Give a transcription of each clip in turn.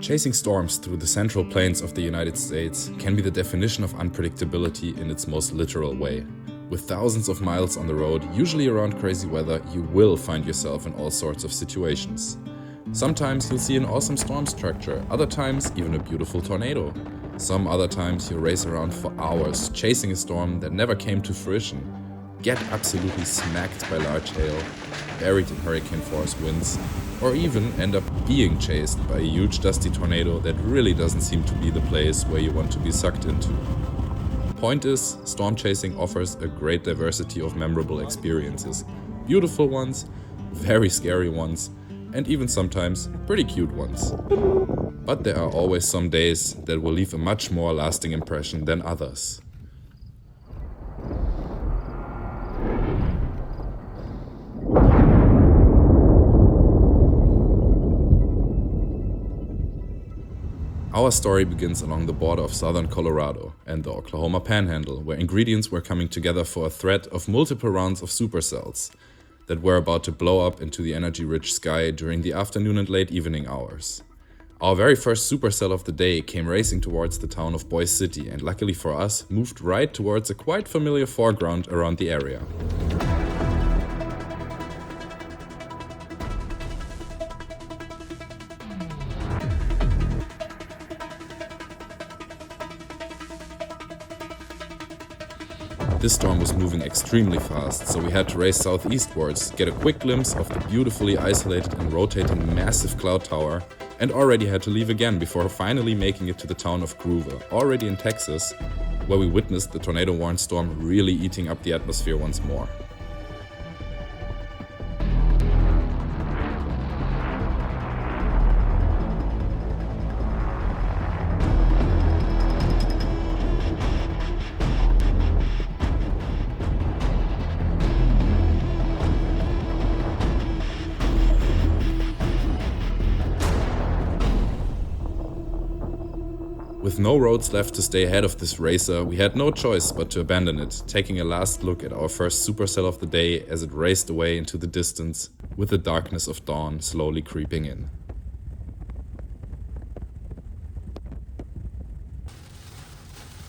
Chasing storms through the central plains of the United States can be the definition of unpredictability in its most literal way. With thousands of miles on the road, usually around crazy weather, you will find yourself in all sorts of situations. Sometimes you'll see an awesome storm structure, other times even a beautiful tornado. Some other times you'll race around for hours, chasing a storm that never came to fruition, get absolutely smacked by large hail, buried in hurricane force winds, or even end up being chased by a huge dusty tornado that really doesn't seem to be the place where you want to be sucked into. Point is, storm chasing offers a great diversity of memorable experiences. Beautiful ones, very scary ones, and even sometimes pretty cute ones. But there are always some days that will leave a much more lasting impression than others. Our story begins along the border of southern Colorado and the Oklahoma Panhandle, where ingredients were coming together for a threat of multiple rounds of supercells that were about to blow up into the energy-rich sky during the afternoon and late evening hours. Our very first supercell of the day came racing towards the town of Boise City and, luckily for us, moved right towards a quite familiar foreground around the area. This storm was moving extremely fast, so we had to race southeastwards, get a quick glimpse of the beautifully isolated and rotating massive cloud tower, and already had to leave again before finally making it to the town of Groover, already in Texas, where we witnessed the tornado-warned storm really eating up the atmosphere once more. With no roads left to stay ahead of this racer, we had no choice but to abandon it, taking a last look at our first supercell of the day as it raced away into the distance, with the darkness of dawn slowly creeping in.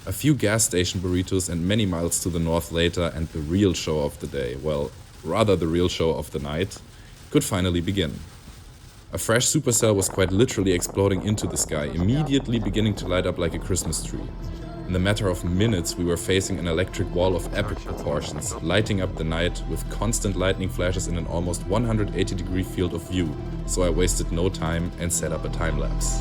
A few gas station burritos and many miles to the north later, and the real show of the day, well, rather the real show of the night, could finally begin. A fresh supercell was quite literally exploding into the sky, immediately beginning to light up like a Christmas tree. In the matter of minutes, we were facing an electric wall of epic proportions, lighting up the night with constant lightning flashes in an almost 180-degree field of view, so I wasted no time and set up a time-lapse.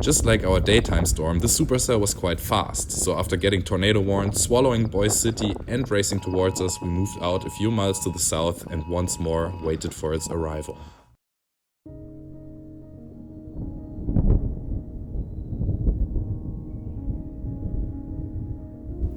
Just like our daytime storm, the supercell was quite fast, so after getting tornado warned, swallowing Boise City and racing towards us, we moved out a few miles to the south and once more waited for its arrival.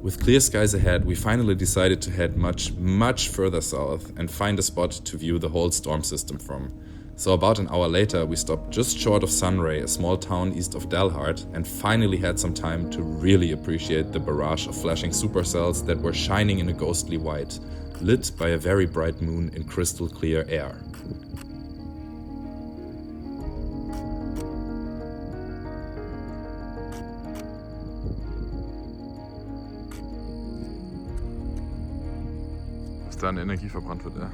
With clear skies ahead, we finally decided to head much further south and find a spot to view the whole storm system from. So about an hour later, we stopped just short of Sunray, a small town east of Dalhart, and finally had some time to really appreciate the barrage of flashing supercells that were shining in a ghostly white, lit by a very bright moon in crystal clear air. Was da an Energie verbrannt wird, ja.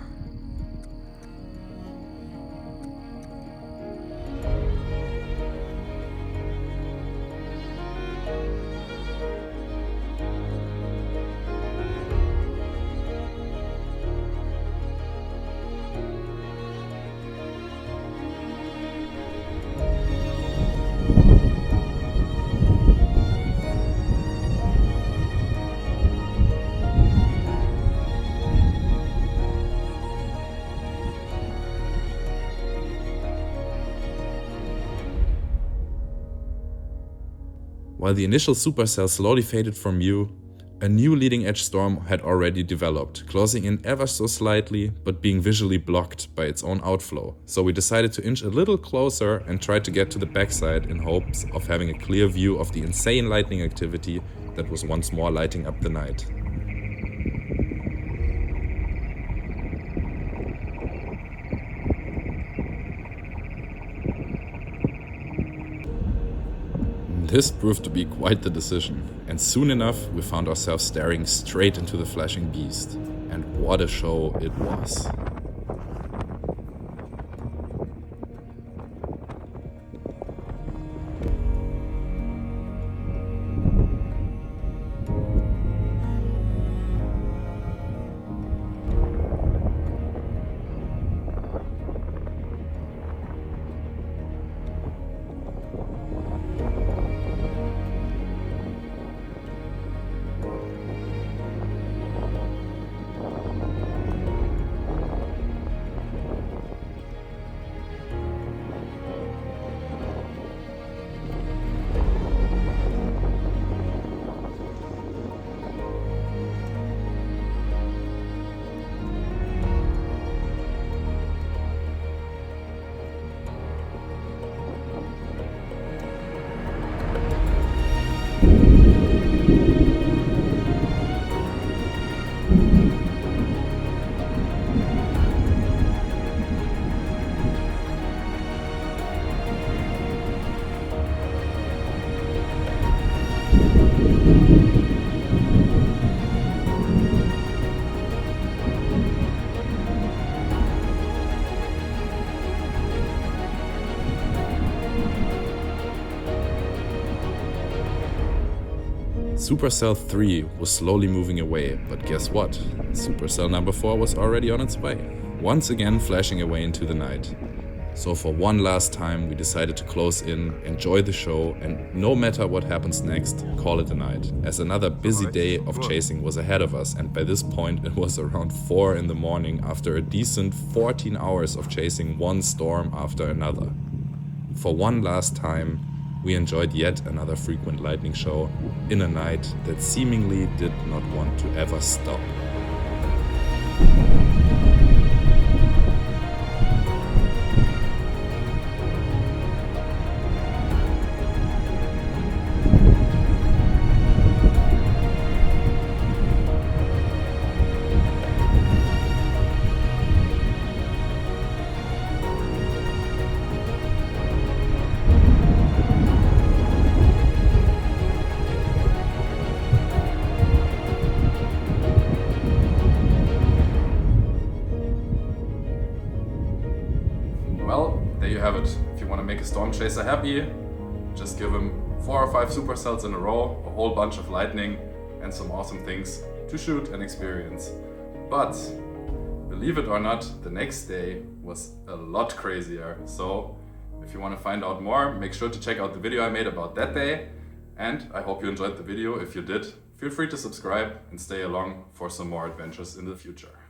While the initial supercell slowly faded from view, a new leading edge storm had already developed, closing in ever so slightly, but being visually blocked by its own outflow. So we decided to inch a little closer and try to get to the backside in hopes of having a clear view of the insane lightning activity that was once more lighting up the night. This proved to be quite the decision, and soon enough we found ourselves staring straight into the flashing beast. And what a show it was. Supercell 3 was slowly moving away, but guess what? Supercell number 4 was already on its way, once again flashing away into the night. So for one last time we decided to close in, enjoy the show, and no matter what happens next, call it a night, as another busy day of chasing was ahead of us, and by this point it was around 4 in the morning after a decent 14 hours of chasing one storm after another. For one last time, we enjoyed yet another frequent lightning show in a night that seemingly did not want to ever stop. Well, there you have it. If you want to make a storm chaser happy, just give him 4 or 5 supercells in a row, a whole bunch of lightning, and some awesome things to shoot and experience. But believe it or not, the next day was a lot crazier. So if you want to find out more, make sure to check out the video I made about that day. And I hope you enjoyed the video. If you did, feel free to subscribe and stay along for some more adventures in the future.